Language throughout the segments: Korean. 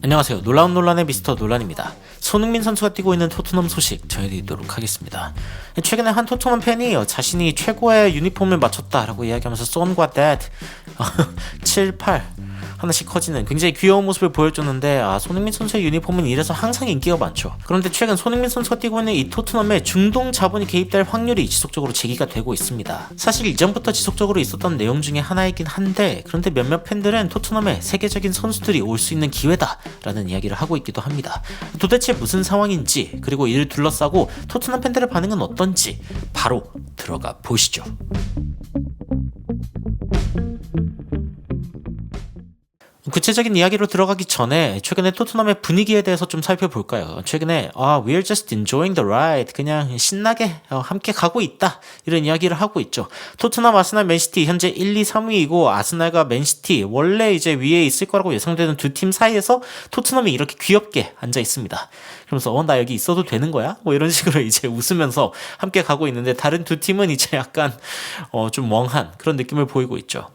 안녕하세요. 놀라운 논란의 미스터 논란입니다. 손흥민 선수가 뛰고 있는 토트넘 소식 전해드리도록 하겠습니다. 최근에 한 토트넘 팬이 자신이 최고의 유니폼을 맞췄다라고 이야기하면서 son과 that 7, 8 하나씩 커지는 굉장히 귀여운 모습을 보여줬는데 손흥민 선수의 유니폼은 이래서 항상 인기가 많죠. 그런데 최근 손흥민 선수가 뛰고 있는 이 토트넘에 중동 자본이 개입될 확률이 지속적으로 제기가 되고 있습니다. 사실 이전부터 지속적으로 있었던 내용 중에 하나이긴 한데, 그런데 몇몇 팬들은 토트넘에 세계적인 선수들이 올 수 있는 기회다 라는 이야기를 하고 있기도 합니다. 도대체 무슨 상황인지, 그리고 이를 둘러싸고 토트넘 팬들의 반응은 어떤지 바로 들어가 보시죠. 구체적인 이야기로 들어가기 전에 최근에 토트넘의 분위기에 대해서 좀 살펴볼까요? 최근에 we're just enjoying the ride, 그냥 신나게 함께 가고 있다, 이런 이야기를 하고 있죠. 토트넘, 아스날, 맨시티 현재 1, 2, 3위이고 아스날과 맨시티 원래 이제 위에 있을 거라고 예상되는 두 팀 사이에서 토트넘이 이렇게 귀엽게 앉아 있습니다. 그러면서 나 여기 있어도 되는 거야? 뭐 이런 식으로 이제 웃으면서 함께 가고 있는데, 다른 두 팀은 이제 약간 좀 멍한 그런 느낌을 보이고 있죠.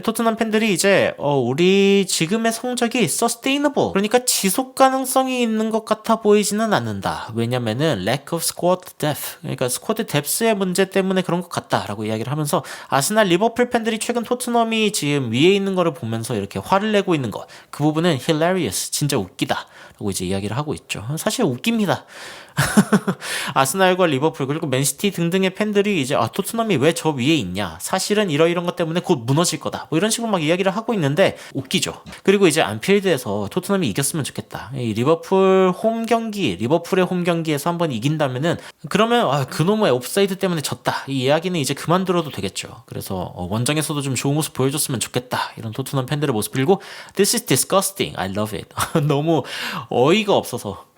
토트넘 팬들이 이제 우리 지금의 성적이 sustainable, 그러니까 지속 가능성이 있는 것 같아 보이지는 않는다. 왜냐면은 lack of squad depth, 그러니까 스쿼드 뎁스의 문제 때문에 그런 것 같다라고 이야기를 하면서, 아스날, 리버풀 팬들이 최근 토트넘이 지금 위에 있는 거를 보면서 이렇게 화를 내고 있는 것, 그 부분은 hilarious, 진짜 웃기다 라고 이제 이야기를 하고 있죠. 사실 웃깁니다. 아스날과 리버풀 그리고 맨시티 등등의 팬들이 이제 토트넘이 왜 저 위에 있냐, 사실은 이런 것 때문에 곧 무너질 거다, 뭐 이런 식으로 막 이야기를 하고 있는데 웃기죠. 그리고 이제 안필드에서 토트넘이 이겼으면 좋겠다. 이 리버풀 홈 경기, 리버풀의 홈 경기에서 한번 이긴다면은, 그러면 그놈의 옵사이드 때문에 졌다, 이 이야기는 이제 그만 들어도 되겠죠. 그래서 원정에서도 좀 좋은 모습 보여줬으면 좋겠다, 이런 토트넘 팬들의 모습. 그리고 This is disgusting, I love it. 너무 어이가 없어서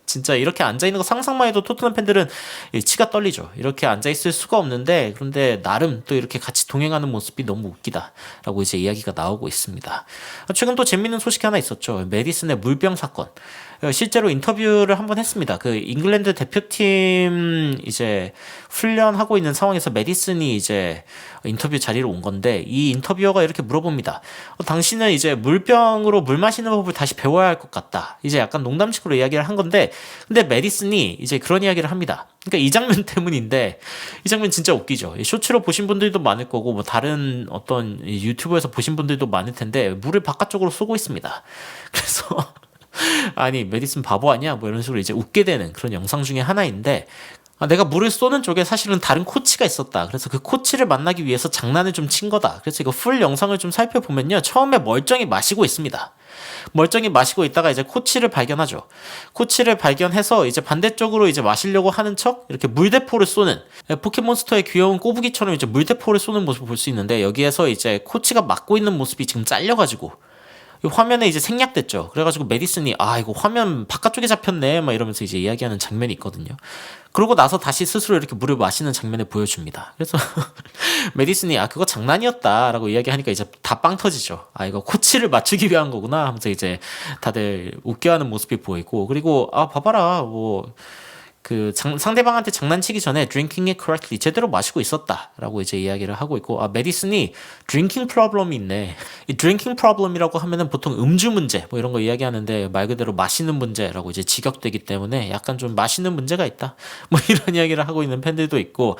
진짜 이렇게 앉아있는 거 상상만 해도 토트넘 팬들은 치가 떨리죠. 이렇게 앉아있을 수가 없는데, 그런데 나름 또 이렇게 같이 동행하는 모습이 너무 웃기다 라고 이제 이야기가 나오고 있습니다. 최근 또 재밌는 소식이 하나 있었죠. 메디슨의 물병 사건. 실제로 인터뷰를 한번 했습니다. 그 잉글랜드 대표팀 이제 훈련하고 있는 상황에서 메디슨이 이제 인터뷰 자리로 온 건데, 이 인터뷰어가 이렇게 물어봅니다. 당신은 이제 물병으로 물 마시는 법을 다시 배워야 할 것 같다. 이제 약간 농담식으로 이야기를 한 건데, 근데 메디슨이 이제 그런 이야기를 합니다. 그러니까 이 장면 때문인데, 이 장면 진짜 웃기죠. 쇼츠로 보신 분들도 많을 거고, 뭐 다른 어떤 유튜브에서 보신 분들도 많을 텐데, 물을 바깥쪽으로 쏘고 있습니다. 그래서 아니 메디슨 바보 아니야? 뭐 이런 식으로 이제 웃게 되는 그런 영상 중에 하나인데, 내가 물을 쏘는 쪽에 사실은 다른 코치가 있었다. 그래서 그 코치를 만나기 위해서 장난을 좀 친 거다. 그래서 이거 풀 영상을 좀 살펴보면요, 처음에 멀쩡히 마시고 있습니다. 멀쩡히 마시고 있다가 이제 코치를 발견하죠. 코치를 발견해서 이제 반대쪽으로 이제 마시려고 하는 척 이렇게 물대포를 쏘는, 포켓몬스터의 귀여운 꼬부기처럼 이제 물대포를 쏘는 모습을 볼 수 있는데, 여기에서 이제 코치가 막고 있는 모습이 지금 잘려가지고 화면에 이제 생략됐죠. 그래가지고 메디슨이 이거 화면 바깥쪽에 잡혔네 막 이러면서 이제 이야기하는 장면이 있거든요. 그러고 나서 다시 스스로 이렇게 물을 마시는 장면을 보여줍니다. 그래서 메디슨이 그거 장난이었다라고 이야기하니까 이제 다 빵 터지죠. 이거 코치를 맞추기 위한 거구나 하면서 이제 다들 웃겨하는 모습이 보이고, 그리고 봐봐라, 뭐 상대방한테 장난치기 전에 drinking it correctly, 제대로 마시고 있었다라고 이제 이야기를 하고 있고, 메디슨이 drinking problem이 있네. 이 drinking problem이라고 하면은 보통 음주 문제 뭐 이런 거 이야기하는데, 말 그대로 마시는 문제라고 이제 직역되기 때문에 약간 좀 마시는 문제가 있다, 뭐 이런 이야기를 하고 있는 팬들도 있고,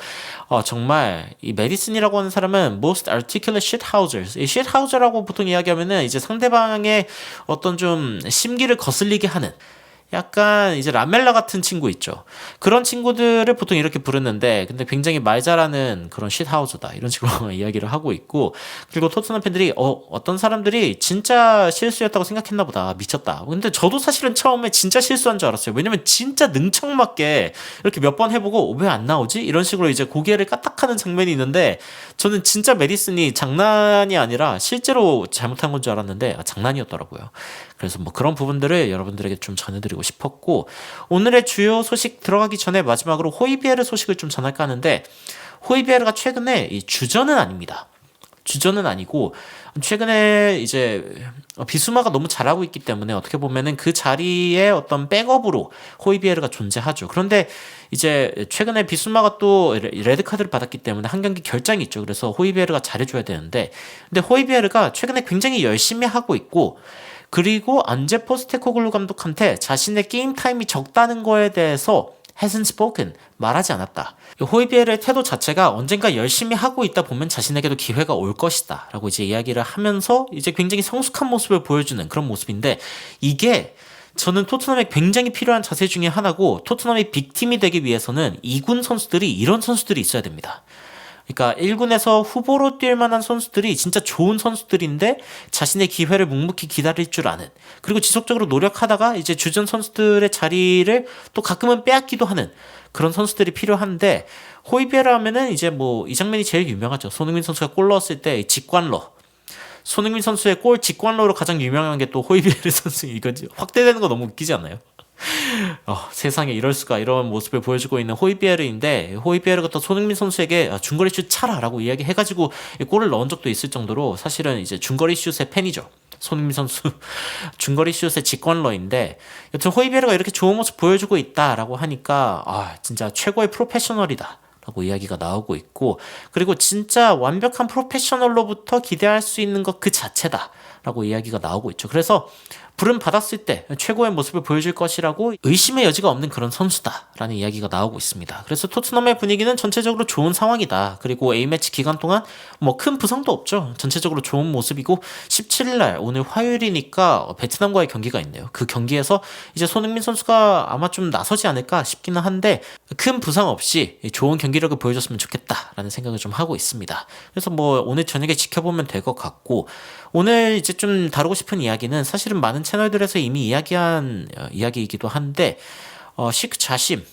정말 이 메디슨이라고 하는 사람은 most articulate shithousers, 이 shithouser라고 보통 이야기하면은 이제 상대방의 어떤 좀 심기를 거슬리게 하는, 약간 이제 라멜라 같은 친구 있죠. 그런 친구들을 보통 이렇게 부르는데, 근데 굉장히 말 잘하는 그런 쉿하우저다, 이런 식으로 이야기를 하고 있고, 그리고 토트넘 팬들이 어떤 사람들이 진짜 실수였다고 생각했나 보다, 미쳤다. 근데 저도 사실은 처음에 진짜 실수한 줄 알았어요. 왜냐면 진짜 능청맞게 이렇게 몇 번 해보고 왜 안 나오지? 이런 식으로 이제 고개를 까딱하는 장면이 있는데, 저는 진짜 메디슨이 장난이 아니라 실제로 잘못한 건 줄 알았는데 장난이었더라고요. 그래서 뭐 그런 부분들을 여러분들에게 좀 전해드리고 싶었고, 오늘의 주요 소식 들어가기 전에 마지막으로 호이비에르 소식을 좀 전할까 하는데, 호이비에르가 최근에 주전은 아닙니다. 주전은 아니고 최근에 이제 비수마가 너무 잘하고 있기 때문에 어떻게 보면은 그 자리에 어떤 백업으로 호이비에르가 존재하죠. 그런데 이제 최근에 비수마가 또 레드카드를 받았기 때문에 한 경기 결장이 있죠. 그래서 호이비에르가 잘해줘야 되는데, 근데 호이비에르가 최근에 굉장히 열심히 하고 있고, 그리고 안제 포스테코글루 감독한테 자신의 게임 타임이 적다는 거에 대해서 hasn't spoken, 말하지 않았다. 호이비에르의 태도 자체가 언젠가 열심히 하고 있다 보면 자신에게도 기회가 올 것이다 라고 이제 이야기를 하면서 이제 굉장히 성숙한 모습을 보여주는 그런 모습인데, 이게 저는 토트넘에 굉장히 필요한 자세 중에 하나고, 토트넘이 빅팀이 되기 위해서는 2군 선수들이 이런 선수들이 있어야 됩니다. 그러니까 1군에서 후보로 뛸 만한 선수들이 진짜 좋은 선수들인데 자신의 기회를 묵묵히 기다릴 줄 아는, 그리고 지속적으로 노력하다가 이제 주전 선수들의 자리를 또 가끔은 빼앗기도 하는 그런 선수들이 필요한데, 호이비에르 하면은 이제 뭐 이 장면이 제일 유명하죠. 손흥민 선수가 골 넣었을 때 직관러, 손흥민 선수의 골 직관러로 가장 유명한 게 또 호이비에르 선수, 이거 확대되는 거 너무 웃기지 않나요? 세상에 이럴 수가, 이런 모습을 보여주고 있는 호이비에르인데, 호이비에르가 또 손흥민 선수에게 중거리 슛 차라 라고 이야기해가지고 골을 넣은 적도 있을 정도로 사실은 이제 중거리 슛의 팬이죠. 손흥민 선수 중거리 슛의 직관러인데, 여튼 호이비에르가 이렇게 좋은 모습 보여주고 있다라고 하니까 진짜 최고의 프로페셔널이다 라고 이야기가 나오고 있고, 그리고 진짜 완벽한 프로페셔널로부터 기대할 수 있는 것 그 자체다 라고 이야기가 나오고 있죠. 그래서 부름 받았을 때 최고의 모습을 보여줄 것이라고 의심의 여지가 없는 그런 선수다라는 이야기가 나오고 있습니다. 그래서 토트넘의 분위기는 전체적으로 좋은 상황이다. 그리고 A매치 기간 동안 뭐 큰 부상도 없죠. 전체적으로 좋은 모습이고, 17일날 오늘 화요일이니까 베트남과의 경기가 있네요. 그 경기에서 이제 손흥민 선수가 아마 좀 나서지 않을까 싶기는 한데, 큰 부상 없이 좋은 경기력을 보여줬으면 좋겠다라는 생각을 좀 하고 있습니다. 그래서 뭐 오늘 저녁에 지켜보면 될 것 같고, 오늘 이제 좀 다루고 싶은 이야기는 사실은 많은 채널들에서 이미 이야기한 이야기이기도 한데, 시크 자심,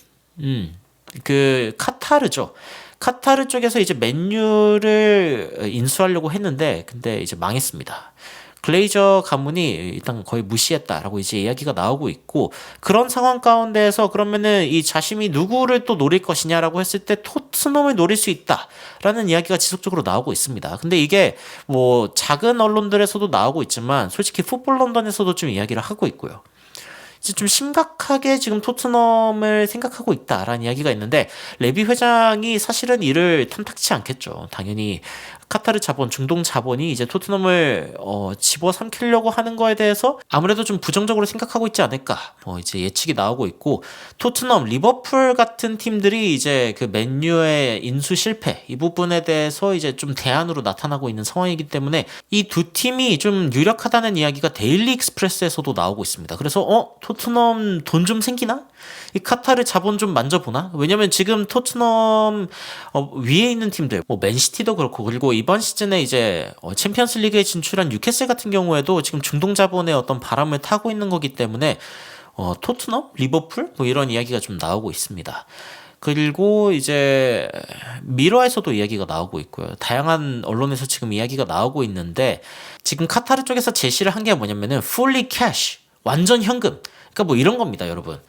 그 카타르죠. 카타르 쪽에서 이제 맨유를 인수하려고 했는데, 근데 이제 망했습니다. 글레이저 가문이 일단 거의 무시했다라고 이제 이야기가 나오고 있고, 그런 상황 가운데에서 그러면은 이 자심이 누구를 또 노릴 것이냐라고 했을 때 토트넘을 노릴 수 있다라는 이야기가 지속적으로 나오고 있습니다. 근데 이게 뭐 작은 언론들에서도 나오고 있지만 솔직히 풋볼 런던에서도 좀 이야기를 하고 있고요. 이제 좀 심각하게 지금 토트넘을 생각하고 있다라는 이야기가 있는데, 레비 회장이 사실은 이를 탐탁치 않겠죠. 당연히 카타르 자본, 중동 자본이 이제 토트넘을 집어삼키려고 하는 거에 대해서 아무래도 좀 부정적으로 생각하고 있지 않을까, 이제 예측이 나오고 있고, 토트넘, 리버풀 같은 팀들이 이제 그 맨유의 인수 실패 이 부분에 대해서 이제 좀 대안으로 나타나고 있는 상황이기 때문에 이 두 팀이 좀 유력하다는 이야기가 데일리 익스프레스에서도 나오고 있습니다. 그래서 토트넘 돈 좀 생기나? 이 카타르 자본 좀 만져보나? 왜냐면 지금 토트넘 위에 있는 팀들, 뭐 맨시티도 그렇고, 그리고 이번 시즌에 이제 챔피언스 리그에 진출한 뉴캐슬 같은 경우에도 지금 중동 자본의 어떤 바람을 타고 있는 거기 때문에 토트넘, 리버풀 뭐 이런 이야기가 좀 나오고 있습니다. 그리고 이제 미러에서도 이야기가 나오고 있고요. 다양한 언론에서 지금 이야기가 나오고 있는데, 지금 카타르 쪽에서 제시를 한 게 뭐냐면은 fully cash, 완전 현금. 그러니까 뭐 이런 겁니다, 여러분.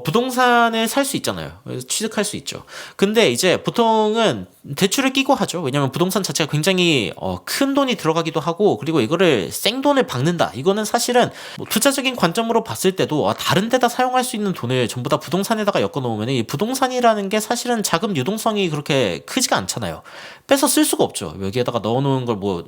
부동산을 살 수 있잖아요. 취득할 수 있죠. 근데 이제 보통은 대출을 끼고 하죠. 왜냐면 부동산 자체가 굉장히 큰 돈이 들어가기도 하고, 그리고 이거를 생돈을 박는다. 이거는 사실은 뭐 투자적인 관점으로 봤을 때도 다른 데다 사용할 수 있는 돈을 전부 다 부동산에다가 엮어 놓으면, 이 부동산이라는 게 사실은 자금 유동성이 그렇게 크지가 않잖아요. 빼서 쓸 수가 없죠. 여기에다가 넣어 놓은 걸 뭐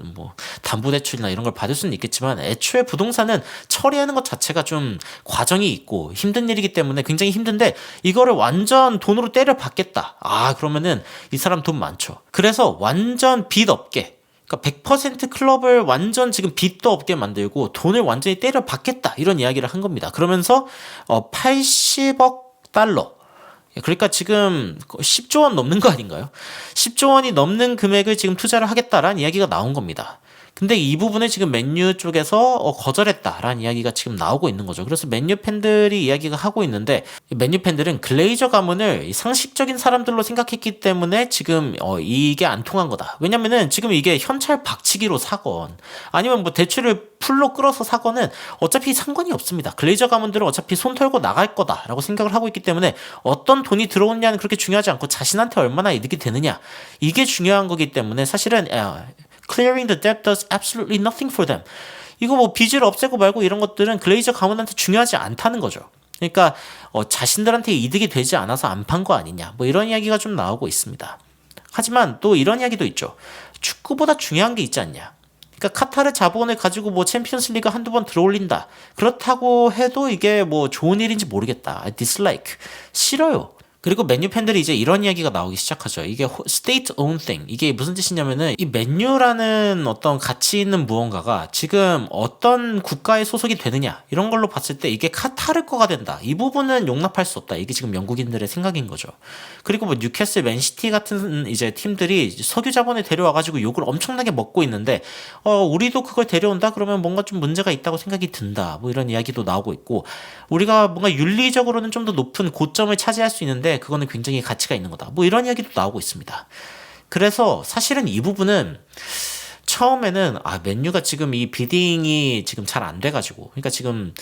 담보대출이나 이런 걸 받을 수는 있겠지만, 애초에 부동산은 처리하는 것 자체가 좀 과정이 있고 힘든 일이기 때문에 굉장히 힘든데, 이거를 완전 돈으로 때려 받겠다. 그러면은 이 사람 돈 많죠. 그래서 완전 빚 없게, 그러니까 100% 클럽을 완전 지금 빚도 없게 만들고 돈을 완전히 때려 받겠다, 이런 이야기를 한 겁니다. 그러면서 80억 달러, 그러니까 지금 10조 원 넘는 거 아닌가요? 10조 원이 넘는 금액을 지금 투자를 하겠다라는 이야기가 나온 겁니다. 근데 이 부분을 지금 맨유 쪽에서 거절했다라는 이야기가 지금 나오고 있는 거죠. 그래서 맨유 팬들이 이야기가 하고 있는데, 맨유 팬들은 글레이저 가문을 상식적인 사람들로 생각했기 때문에 지금 이게 안 통한 거다. 왜냐면은 지금 이게 현찰 박치기로 사건 아니면 뭐 대출을 풀로 끌어서 사건은 어차피 상관이 없습니다. 글레이저 가문들은 어차피 손 털고 나갈 거다라고 생각을 하고 있기 때문에 어떤 돈이 들어오느냐는 그렇게 중요하지 않고 자신한테 얼마나 이득이 되느냐, 이게 중요한 거기 때문에 사실은 clearing the debt does absolutely nothing for them. 이거 뭐 빚을 없애고 말고 이런 것들은 글레이저 가문한테 중요하지 않다는 거죠. 그러니까 자신들한테 이득이 되지 않아서 안 판 거 아니냐, 뭐 이런 이야기가 좀 나오고 있습니다. 하지만 또 이런 이야기도 있죠. 축구보다 중요한 게 있지 않냐. 그러니까 카타르 자본을 가지고 뭐 챔피언스 리그 한두 번 들어올린다. 그렇다고 해도 이게 뭐 좋은 일인지 모르겠다. I dislike. 싫어요. 그리고 맨유 팬들이 이제 이런 이야기가 나오기 시작하죠. 이게 state owned thing. 이게 무슨 뜻이냐면은 이 맨유라는 어떤 가치 있는 무언가가 지금 어떤 국가에 소속이 되느냐 이런 걸로 봤을 때 이게 카타르 거가 된다. 이 부분은 용납할 수 없다. 이게 지금 영국인들의 생각인 거죠. 그리고 뭐 뉴캐슬, 맨시티 같은 이제 팀들이 석유 자본을 데려와 가지고 욕을 엄청나게 먹고 있는데 우리도 그걸 데려온다 그러면 뭔가 좀 문제가 있다고 생각이 든다. 뭐 이런 이야기도 나오고 있고 우리가 뭔가 윤리적으로는 좀 더 높은 고점을 차지할 수 있는데 그거는 굉장히 가치가 있는 거다. 뭐 이런 이야기도 나오고 있습니다. 그래서 사실은 이 부분은 처음에는 맨유가 지금 이 비딩이 지금 잘 안 돼가지고 그러니까 지금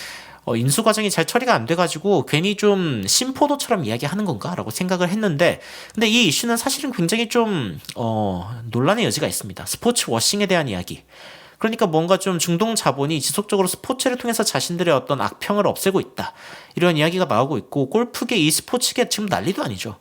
인수 과정이 잘 처리가 안 돼가지고 괜히 좀 심포도처럼 이야기하는 건가라고 생각을 했는데 근데 이 이슈는 사실은 굉장히 좀 논란의 여지가 있습니다. 스포츠 워싱에 대한 이야기. 그러니까 뭔가 좀 중동 자본이 지속적으로 스포츠를 통해서 자신들의 어떤 악평을 없애고 있다. 이런 이야기가 나오고 있고 골프계 e스포츠계 지금 난리도 아니죠.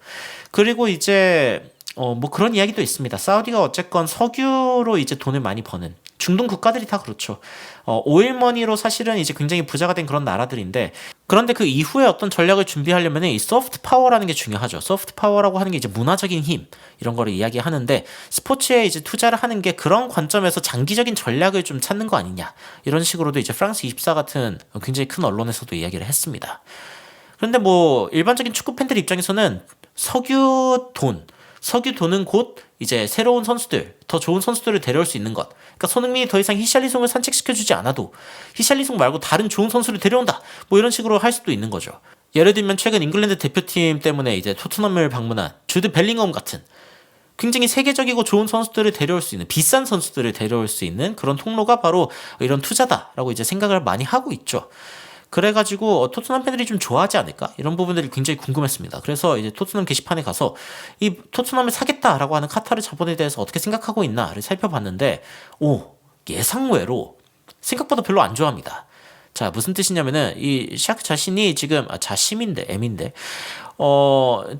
그리고 이제 뭐 그런 이야기도 있습니다. 사우디가 어쨌건 석유로 이제 돈을 많이 버는 중동 국가들이 다 그렇죠. 오일머니로 사실은 이제 굉장히 부자가 된 그런 나라들인데 그런데 그 이후에 어떤 전략을 준비하려면 이 소프트 파워라는 게 중요하죠. 소프트 파워라고 하는 게 이제 문화적인 힘 이런 거를 이야기하는데 스포츠에 이제 투자를 하는 게 그런 관점에서 장기적인 전략을 좀 찾는 거 아니냐 이런 식으로도 이제 프랑스 24 같은 굉장히 큰 언론에서도 이야기를 했습니다. 그런데 뭐 일반적인 축구 팬들 입장에서는 석유 돈은 곧 이제 새로운 선수들, 더 좋은 선수들을 데려올 수 있는 것. 그러니까 손흥민이 더 이상 히샬리송을 산책시켜주지 않아도 히샬리송 말고 다른 좋은 선수를 데려온다. 뭐 이런 식으로 할 수도 있는 거죠. 예를 들면 최근 잉글랜드 대표팀 때문에 이제 토트넘을 방문한 주드 벨링엄 같은 굉장히 세계적이고 좋은 선수들을 데려올 수 있는 비싼 선수들을 데려올 수 있는 그런 통로가 바로 이런 투자다라고 이제 생각을 많이 하고 있죠. 그래가지고 토트넘 팬들이 좀 좋아하지 않을까? 이런 부분들이 굉장히 궁금했습니다. 그래서 이제 토트넘 게시판에 가서 이 토트넘을 사겠다라고 하는 카타르 자본에 대해서 어떻게 생각하고 있나를 살펴봤는데 예상외로 생각보다 별로 안 좋아합니다. 자, 무슨 뜻이냐면은 이 샤크 자신이 지금 자심인데 M인데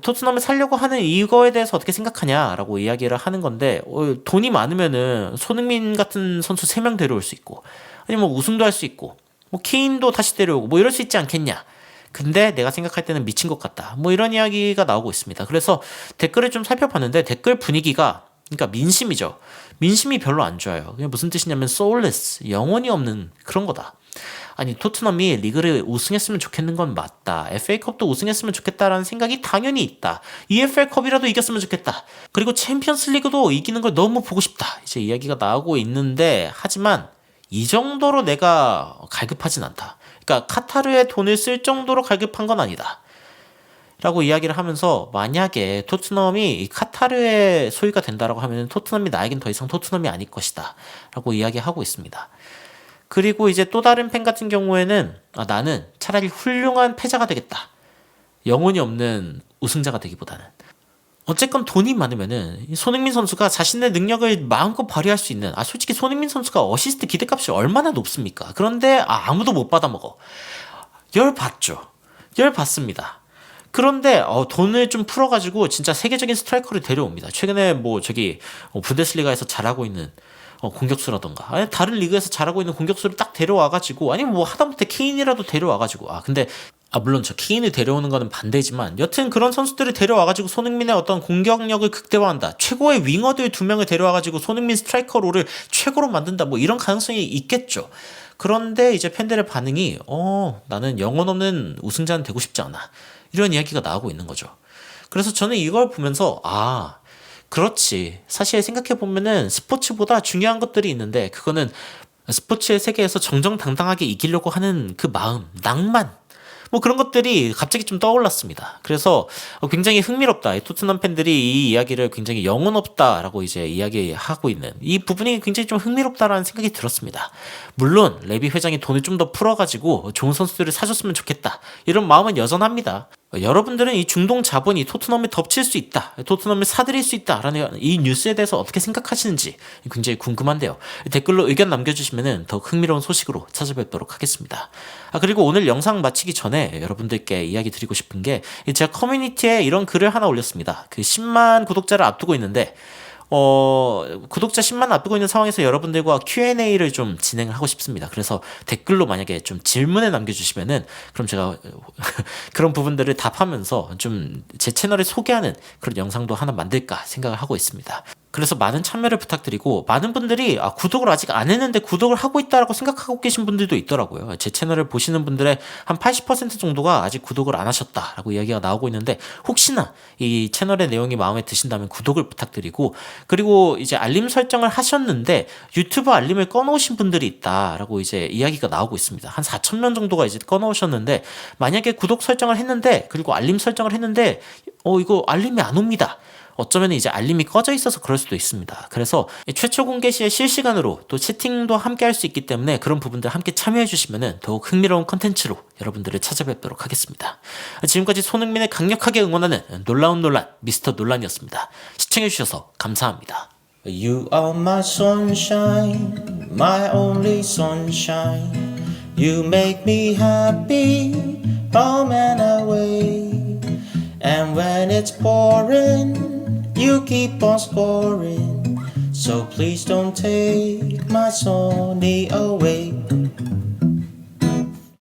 토트넘을 살려고 하는 이거에 대해서 어떻게 생각하냐라고 이야기를 하는 건데 돈이 많으면은 손흥민 같은 선수 3명 데려올 수 있고 아니면 뭐 우승도 할 수 있고 뭐 케인도 다시 데려오고 뭐 이럴 수 있지 않겠냐. 근데 내가 생각할 때는 미친 것 같다. 뭐 이런 이야기가 나오고 있습니다. 그래서 댓글을 좀 살펴봤는데 댓글 분위기가 그러니까 민심이죠. 민심이 별로 안 좋아요. 그게 무슨 뜻이냐면 soulless, 영혼이 없는 그런 거다. 아니 토트넘이 리그를 우승했으면 좋겠는 건 맞다. FA컵도 우승했으면 좋겠다라는 생각이 당연히 있다. EFL컵이라도 이겼으면 좋겠다. 그리고 챔피언스 리그도 이기는 걸 너무 보고 싶다. 이제 이야기가 나오고 있는데 하지만 이 정도로 내가 갈급하진 않다. 그러니까 카타르에 돈을 쓸 정도로 갈급한 건 아니다. 라고 이야기를 하면서 만약에 토트넘이 카타르의 소유가 된다라고 하면 토트넘이 나에겐 더 이상 토트넘이 아닐 것이다. 라고 이야기하고 있습니다. 그리고 이제 또 다른 팬 같은 경우에는 나는 차라리 훌륭한 패자가 되겠다. 영혼이 없는 우승자가 되기보다는. 어쨌건 돈이 많으면은 손흥민 선수가 자신의 능력을 마음껏 발휘할 수 있는 솔직히 손흥민 선수가 어시스트 기대값이 얼마나 높습니까? 그런데 아무도 못 받아먹어. 열받죠. 열받습니다. 그런데 돈을 좀 풀어가지고 진짜 세계적인 스트라이커를 데려옵니다. 최근에 뭐 분데스리가에서 잘하고 있는 공격수라던가 아니 다른 리그에서 잘하고 있는 공격수를 딱 데려와가지고 아니면 뭐 하다못해 케인이라도 데려와가지고 근데 물론 저 케인을 데려오는 거는 반대지만 여튼 그런 선수들을 데려와가지고 손흥민의 어떤 공격력을 극대화한다. 최고의 윙어들 2명을 데려와가지고 손흥민 스트라이커 롤을 최고로 만든다. 뭐 이런 가능성이 있겠죠. 그런데 이제 팬들의 반응이 나는 영혼 없는 우승자는 되고 싶지 않아. 이런 이야기가 나오고 있는 거죠. 그래서 저는 이걸 보면서 그렇지. 사실 생각해보면은 스포츠보다 중요한 것들이 있는데 그거는 스포츠의 세계에서 정정당당하게 이기려고 하는 그 마음, 낭만 뭐 그런 것들이 갑자기 좀 떠올랐습니다. 그래서 굉장히 흥미롭다. 토트넘 팬들이 이 이야기를 굉장히 영혼 없다라고 이제 이야기하고 있는 이 부분이 굉장히 좀 흥미롭다라는 생각이 들었습니다. 물론 레비 회장이 돈을 좀 더 풀어가지고 좋은 선수들을 사줬으면 좋겠다. 이런 마음은 여전합니다. 여러분들은 이 중동 자본이 토트넘을 덮칠 수 있다. 토트넘을 사들일 수 있다라는 이 뉴스에 대해서 어떻게 생각하시는지 굉장히 궁금한데요. 댓글로 의견 남겨주시면 더욱 흥미로운 소식으로 찾아뵙도록 하겠습니다. 그리고 오늘 영상 마치기 전에 여러분들께 이야기 드리고 싶은 게 제가 커뮤니티에 이런 글을 하나 올렸습니다. 그 10만 구독자를 앞두고 있는데 구독자 10만 앞두고 있는 상황에서 여러분들과 Q&A를 좀 진행을 하고 싶습니다. 그래서 댓글로 만약에 좀 질문을 남겨주시면은 그럼 제가 그런 부분들을 답하면서 좀 제 채널을 소개하는 그런 영상도 하나 만들까 생각을 하고 있습니다. 그래서 많은 참여를 부탁드리고 많은 분들이 구독을 아직 안 했는데 구독을 하고 있다라고 생각하고 계신 분들도 있더라고요. 제 채널을 보시는 분들의 한 80% 정도가 아직 구독을 안 하셨다라고 이야기가 나오고 있는데 혹시나 이 채널의 내용이 마음에 드신다면 구독을 부탁드리고 그리고 이제 알림 설정을 하셨는데 유튜브 알림을 꺼놓으신 분들이 있다라고 이제 이야기가 나오고 있습니다. 한 4,000명 정도가 이제 꺼놓으셨는데 만약에 구독 설정을 했는데 그리고 알림 설정을 했는데 이거 알림이 안 옵니다. 어쩌면 이제 알림이 꺼져 있어서 그럴 수도 있습니다. 그래서 최초 공개 시에 실시간으로 또 채팅도 함께 할 수 있기 때문에 그런 부분들 함께 참여해 주시면 더욱 흥미로운 컨텐츠로 여러분들을 찾아뵙도록 하겠습니다. 지금까지 손흥민을 강력하게 응원하는 놀라운 논란 미스터 논란이었습니다. 시청해 주셔서 감사합니다. You are my sunshine, my only sunshine. You make me happy, home and away. And when it's pouring, you keep on scoring. So please don't take my sunny away.